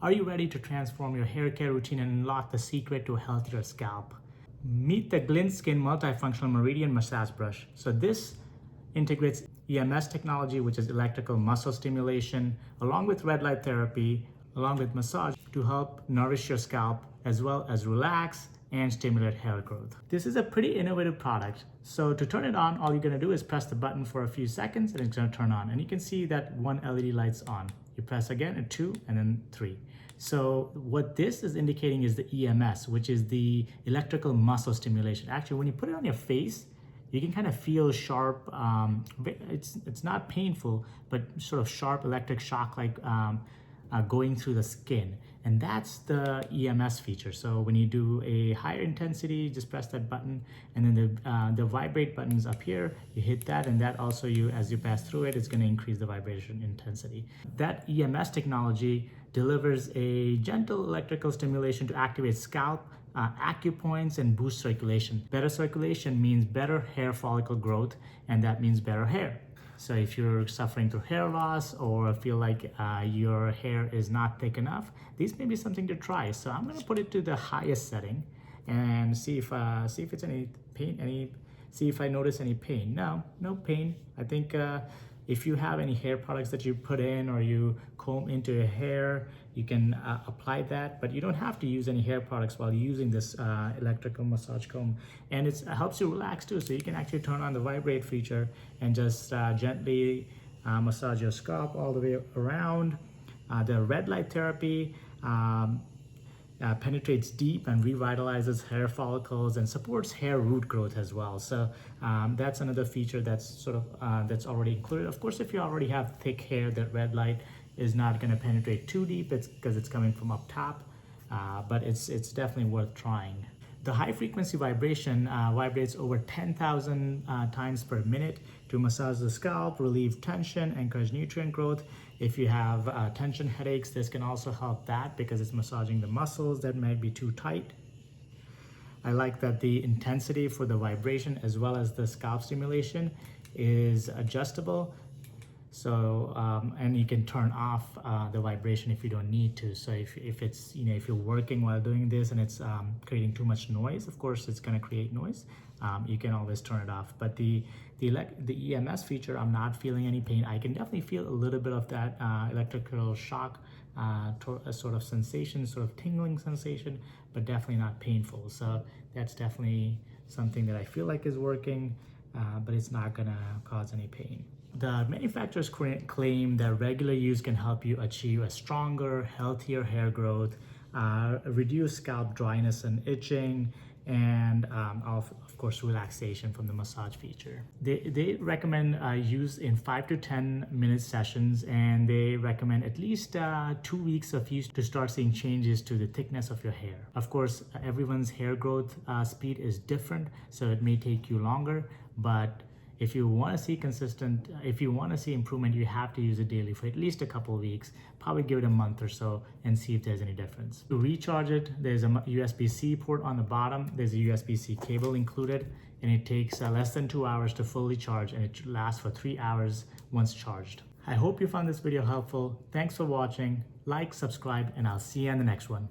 Are you ready to transform your hair care routine and unlock the secret to a healthier scalp? Meet the GlintSkin multifunctional meridian massage brush. So this integrates EMS technology, which is electrical muscle stimulation, along with red light therapy, along with massage to help nourish your scalp as well as relax and stimulate hair growth. This is a pretty innovative product. So to turn it on, all you're gonna do is press the button for a few seconds and it's gonna turn on. And you can see that one LED light's on. You press again and 2 and then 3. So what this is indicating is the EMS, which is the electrical muscle stimulation. Actually, when you put it on your face, you can kind of feel sharp, it's not painful, but sort of sharp electric shock like going through the skin. And that's the EMS feature. So when you do a higher intensity, just press that button, and then the vibrate buttons up here, you hit that, and that also, as you pass through it, it's going to increase the vibration intensity. That EMS technology delivers a gentle electrical stimulation to activate scalp, acupoints, and boost circulation. Better circulation means better hair follicle growth, and that means better hair. So if you're suffering through hair loss or feel like your hair is not thick enough, these may be something to try. So I'm going to put it to the highest setting and see if it's any pain, see if I notice any pain. No pain. I think if you have any hair products that you put in or you comb into your hair, you can apply that, but you don't have to use any hair products while using this electrical massage comb. And it helps you relax too, so you can actually turn on the vibrate feature and just gently massage your scalp all the way around. The red light therapy penetrates deep and revitalizes hair follicles and supports hair root growth as well. So that's another feature that's sort of that's already included. Of course, if you already have thick hair, that red light is not going to penetrate too deep. It's because it's coming from up top, but it's definitely worth trying. The high frequency vibration vibrates over 10,000 times per minute to massage the scalp, relieve tension, encourage nutrient growth. If you have tension headaches, this can also help that because it's massaging the muscles that might be too tight. I like that the intensity for the vibration as well as the scalp stimulation is adjustable. So and you can turn off the vibration if you don't need to. So if it's, if you're working while doing this and it's creating too much noise, of course it's going to create noise. You can always turn it off. But the EMS feature, I'm not feeling any pain. I can definitely feel a little bit of that electrical shock, a sort of sensation, sort of tingling sensation, but definitely not painful. So that's definitely something that I feel like is working, but it's not going to cause any pain. The manufacturers claim that regular use can help you achieve a stronger, healthier hair growth, reduce scalp dryness and itching, and of course relaxation from the massage feature. They recommend use in 5 to 10 minute sessions, and they recommend at least 2 weeks of use to start seeing changes to the thickness of your hair. Of course, everyone's hair growth speed is different, so it may take you longer, but if you want to see improvement, you have to use it daily for at least a couple of weeks. Probably give it a month or so and see if there's any difference. To recharge it, there's a USB-C port on the bottom. There's a USB-C cable included, and it takes less than 2 hours to fully charge, and it lasts for 3 hours once charged. I hope you found this video helpful. Thanks for watching. Like, subscribe, and I'll see you in the next one.